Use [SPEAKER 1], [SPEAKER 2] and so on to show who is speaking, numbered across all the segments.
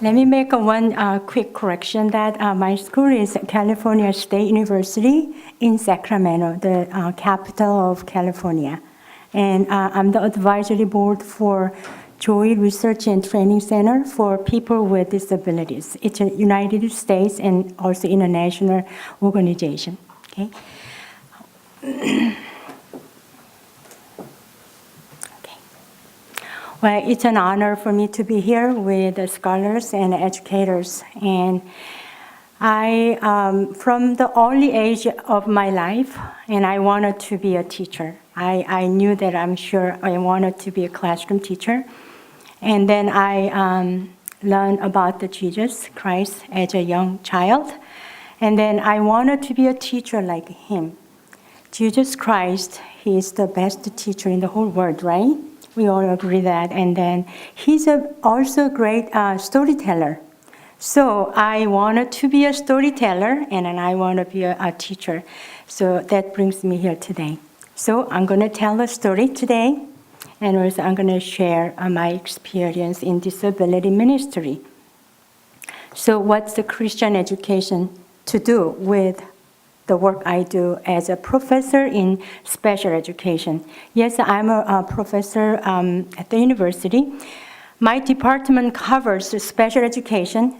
[SPEAKER 1] Let me make one quick correction that my school is California State University in Sacramento, the capital of California. And I'm the advisory board for Joy Research and Training Center for People with Disabilities. It's a United States and also international organization. Okay. Well, it's an honor for me to be here with the scholars and educators. And I, from the early age of my life, and I wanted to be a teacher. I knew that I'm sure I wanted to be a classroom teacher. And then I learned about the Jesus Christ as a young child. And then I wanted to be a teacher like him. Jesus Christ, he is the best teacher in the whole world, right? We all agree that. And then he's also a great storyteller. So I wanted to be a storyteller, and then I want to be a teacher. So that brings me here today. So I'm going to tell a story today, and also I'm going to share my experience in disability ministry. So what's the Christian education to do with the work I do as a professor in special education? Yes, I'm a professor at the university. My department covers special education,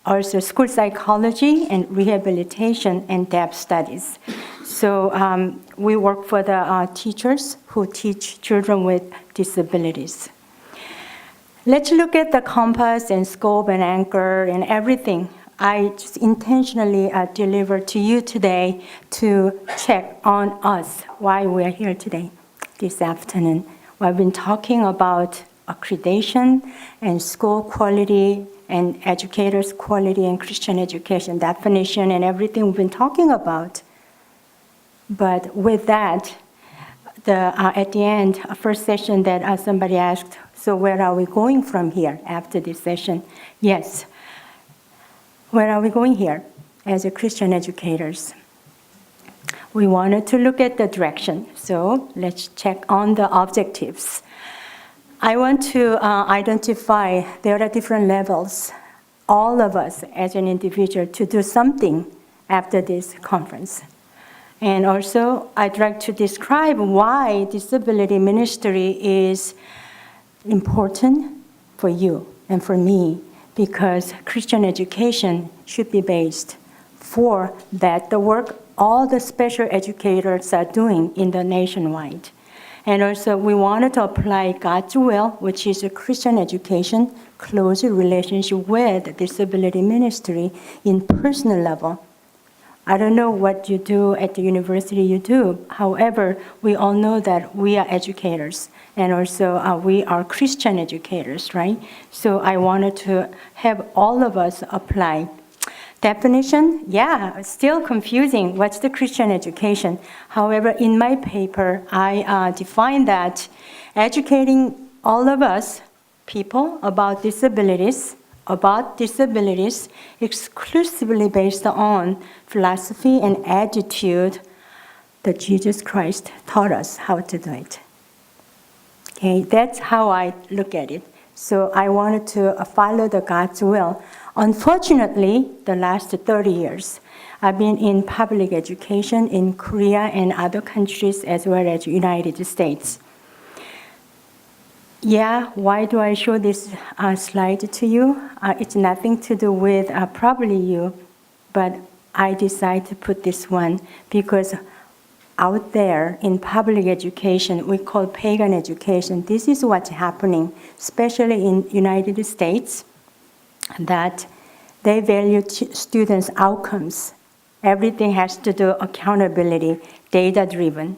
[SPEAKER 1] also school psychology and rehabilitation and depth studies. So we work for the teachers who teach children with disabilities. Let's look at the compass and scope and anchor and everything I just intentionally deliver to you today to check on us why we are here today, this afternoon. We've been talking about accreditation and school quality and educators' quality and Christian education definition and everything we've been talking about. But with that, at the end, first session that somebody asked, so where are we going from here after this session? Yes. Where are we going here as a Christian educators? We wanted to look at the direction, so let's check on the objectives. I want to identify there are different levels, all of us as an individual, to do something after this conference. And also, I'd like to describe why disability ministry is important for you and for me, because Christian education should be based for that, the work all the special educators are doing in the nationwide. And also we wanted to apply God's will, which is a Christian education, close relationship with disability ministry in personal level. I don't know what you do at the university you do. However, we all know that we are educators, and also we are Christian educators, right? So I wanted to have all of us apply. Definition, yeah, still confusing. What's the Christian education? However, in my paper, I define that educating all of us, people, about disabilities exclusively based on philosophy and attitude that Jesus Christ taught us how to do it. Okay, that's how I look at it. So I wanted to follow the God's will. Unfortunately, the last 30 years, I've been in public education in Korea and other countries as well as United States. Yeah, why do I show this slide to you? It's nothing to do with probably you, but I decided to put this one because out there in public education, we call pagan education. This is what's happening, especially in United States, that they value students' outcomes. Everything has to do accountability, data-driven,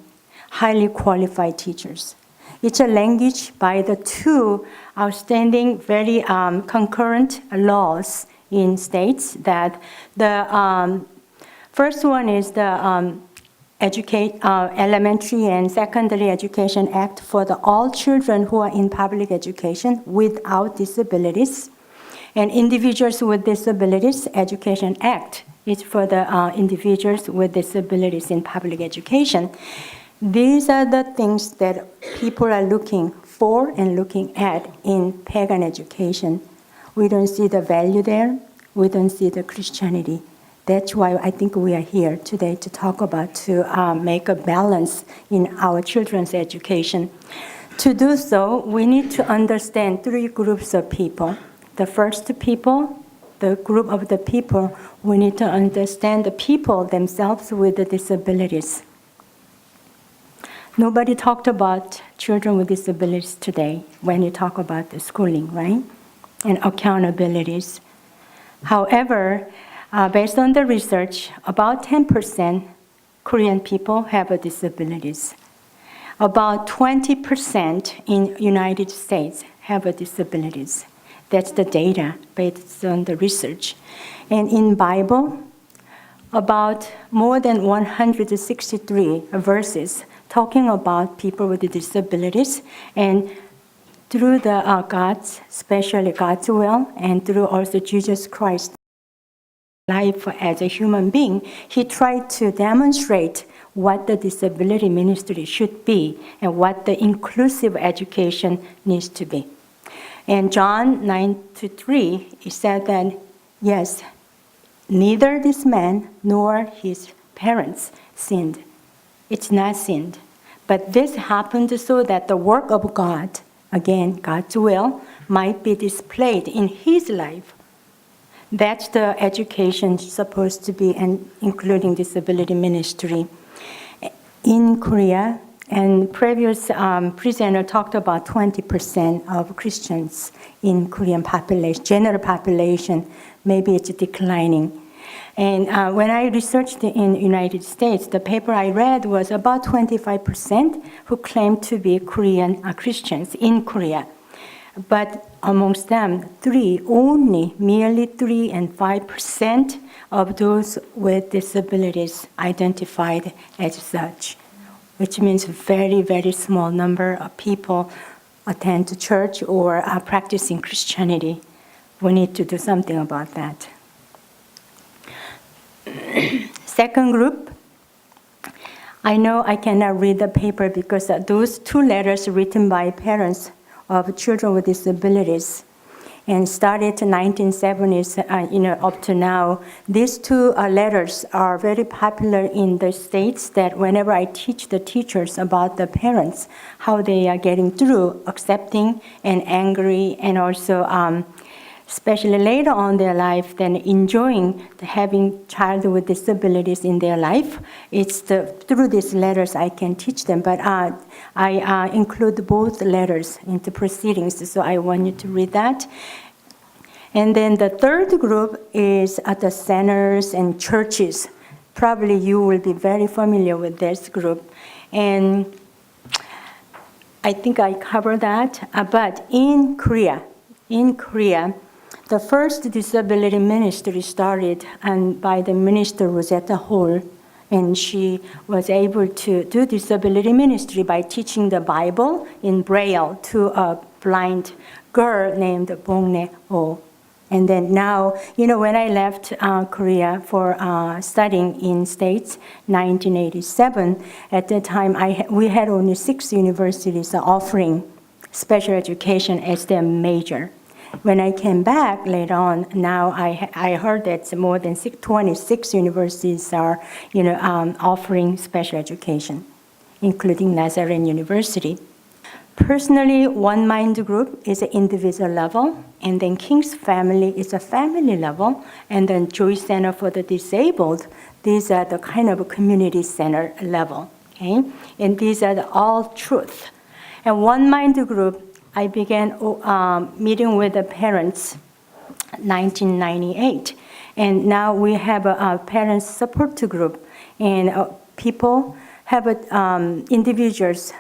[SPEAKER 1] highly qualified teachers. It's a language by the two outstanding, very concurrent laws in states that the first one is the Elementary and Secondary Education Act for all children who are in public education without disabilities. And Individuals with Disabilities Education Act is for the individuals with disabilities in public education. These are the things that people are looking for and looking at in pagan education. We don't see the value there. We don't see the Christianity. That's why I think we are here today to talk about, to make a balance in our children's education. To do so, we need to understand three groups of people. The first people, the group of the people, we need to understand the people themselves with the disabilities. Nobody talked about children with disabilities today when you talk about the schooling, right? And accountabilities. However, based on the research, about 10% Korean people have disabilities. About 20% in United States have disabilities. That's the data based on the research. And in Bible, about more than 163 verses talking about people with disabilities, and through the God's, especially God's will, and through also Jesus Christ life as a human being, he tried to demonstrate what the disability ministry should be and what the inclusive education needs to be. In John 9:3, he said that, yes, neither this man nor his parents sinned. It's not sinned. But this happened so that the work of God, again, God's will, might be displayed in his life. That's the education supposed to be, and including disability ministry. In Korea, and previous presenter talked about 20% of Christians in Korean population, general population, maybe it's declining. And when I researched in the United States, the paper I read was about 25% who claim to be Korean Christians in Korea. But amongst them, merely 3 and 5% of those with disabilities identified as such, which means very, very small number of people attend to church or are practicing Christianity. We need to do something about that. Second group, I know I cannot read the paper because those two letters written by parents of children with disabilities and started in 1970s, up to now. These two letters are very popular in the States, that whenever I teach the teachers about the parents, how they are getting through accepting and angry, and also especially later on their life, then enjoying having child with disabilities in their life. It's through these letters I can teach them, but I include both letters into proceedings, so I want you to read that. And then the third group is at the centers and churches. Probably you will be very familiar with this group. And I think I covered that, but in Korea, the first disability ministry started by the minister Rosetta Hall, and she was able to do disability ministry by teaching the Bible in Braille to a blind girl named Bongne Oh. And then now, when I left Korea for studying in States, 1987, at that time we had only 6 universities offering special education as their major. When I came back later on, now I heard that more than 26 universities are, offering special education, including Nazarene University. Personally, One Mind Group is an individual level, and then King's Family is a family level, and then Joy Center for the Disabled, these are the kind of community center level, okay? And these are all truth. And One Mind Group, I began meeting with the parents 1998, and now we have a parents support group, and people have individuals.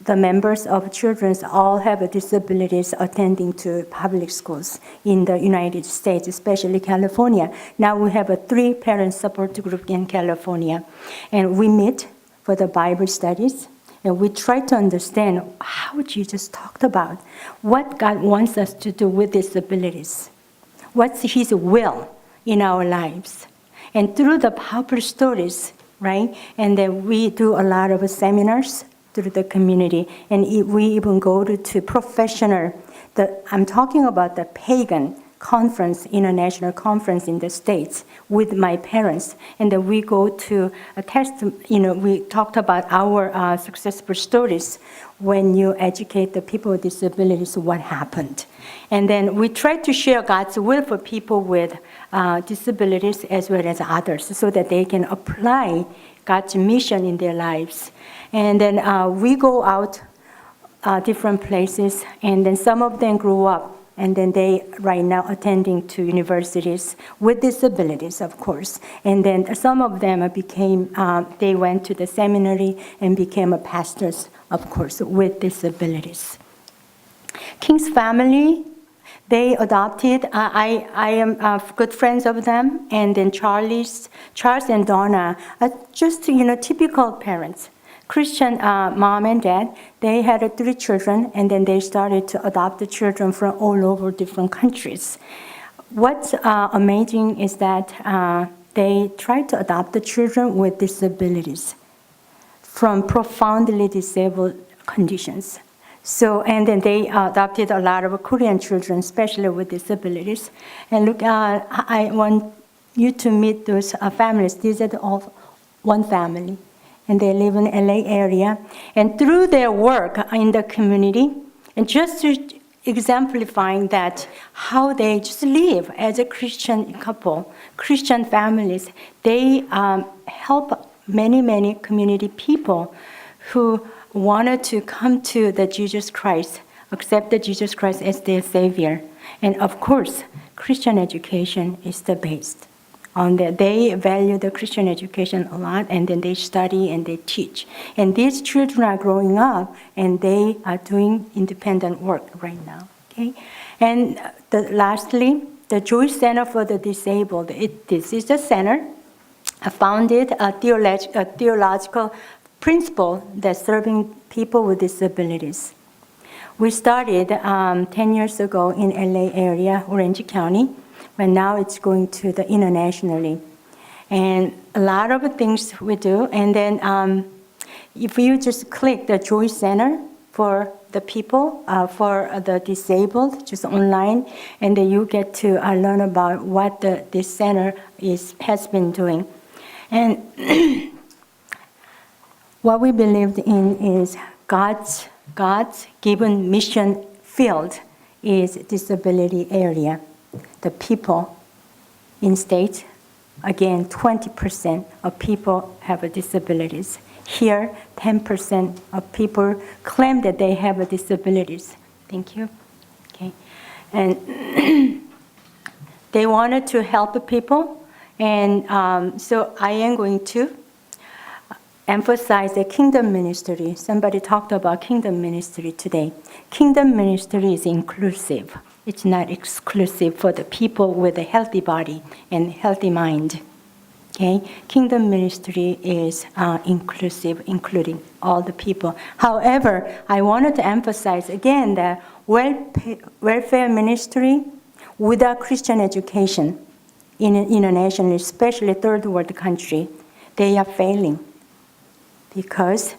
[SPEAKER 1] The members of children all have disabilities attending to public schools in the United States, especially California. Now we have 3 parent support group in California, and we meet for the Bible studies, and we try to understand how Jesus talked about what God wants us to do with disabilities, what's His will in our lives, and through the powerful stories, right? And then we do a lot of seminars through the community, and we even go to professional I'm talking about the pagan conference, international conference in the States with my parents. And then we go to a we talked about our successful stories when you educate the people with disabilities, what happened. And then we try to share God's will for people with disabilities as well as others so that they can apply God's mission in their lives. And then we go out different places, and then some of them grew up, and then they right now attending to universities with disabilities, of course. And then some of them they went to the seminary and became pastors, of course, with disabilities. King's family, they adopted, I am good friends of them, and then Charles and Donna are just, typical parents. Christian mom and dad, they had 3 children, and then they started to adopt the children from all over different countries. What's amazing is that they tried to adopt the children with disabilities from profoundly disabled conditions. So, and then they adopted a lot of Korean children, especially with disabilities. And look, I want you to meet those families. These are all one family. And they live in LA area. And through their work in the community, and just to exemplifying that, how they just live as a Christian couple, Christian families, they help many community people who wanted to come to the Jesus Christ, accept the Jesus Christ as their Savior. And of course, Christian education is the base. They value the Christian education a lot, and then they study and they teach. And these children are growing up, and they are doing independent work right now. Okay, and lastly, the Jewish Center for the Disabled. This is the center founded a theological principle that's serving people with disabilities. We started 10 years ago in LA area, Orange County. But now it's going to the internationally. And a lot of things we do. And then if you just click the Joy Center for the people, for the disabled, just online, and then you get to learn about what this center has been doing. And what we believed in is God's given mission field is disability area. The people in states, again, 20% of people have disabilities. Here, 10% of people claim that they have disabilities. Thank you. Okay, and they wanted to help people, and so I am going to emphasize the kingdom ministry. Somebody talked about kingdom ministry today. Kingdom ministry is inclusive. It's not exclusive for the people with a healthy body and healthy mind. Okay? Kingdom ministry is inclusive, including all the people. However, I wanted to emphasize again that welfare ministry without Christian education internationally, especially third world country, they are failing because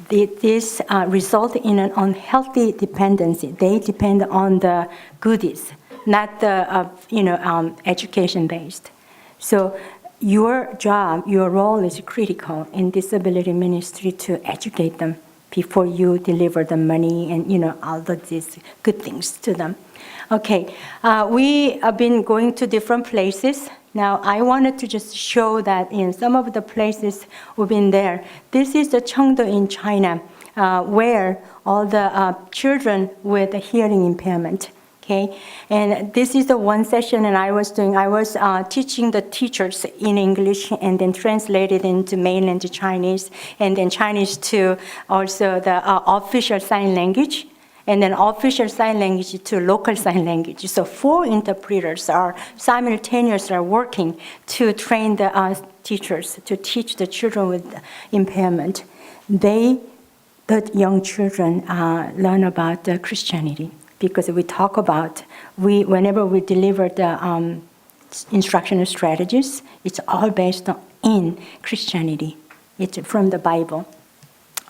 [SPEAKER 1] this result in an unhealthy dependency. They depend on the goodies, not the education based. So your job, your role is critical in disability ministry to educate them before you deliver the money and all of these good things to them. Okay, we have been going to different places. Now, I wanted to just show that in some of the places we've been there. This is the Chengde in China, where all the children with a hearing impairment. Okay, and this is the one session, and I was teaching the teachers in English, and then translated into mainland Chinese, and then Chinese to also the official sign language. And then official sign language to local sign language. So 4 interpreters are simultaneously working to train the teachers to teach the children with impairment. The young children learn about Christianity because we talk about, whenever we deliver the instructional strategies, it's all based in Christianity. It's from the Bible.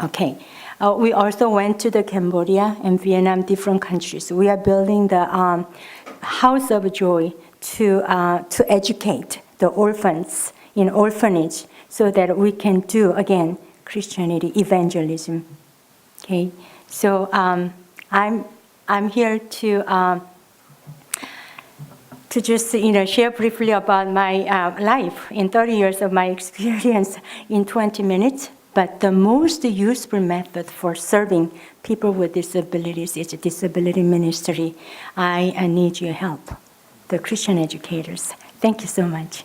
[SPEAKER 1] Okay. We also went to the Cambodia and Vietnam, different countries. We are building the House of Joy to educate the orphans in orphanage so that we can do, again, Christianity evangelism. Okay, so I'm here to just share briefly about my life in 30 years of my experience in 20 minutes. But the most useful method for serving people with disabilities is disability ministry. I need your help, the Christian educators. Thank you so much.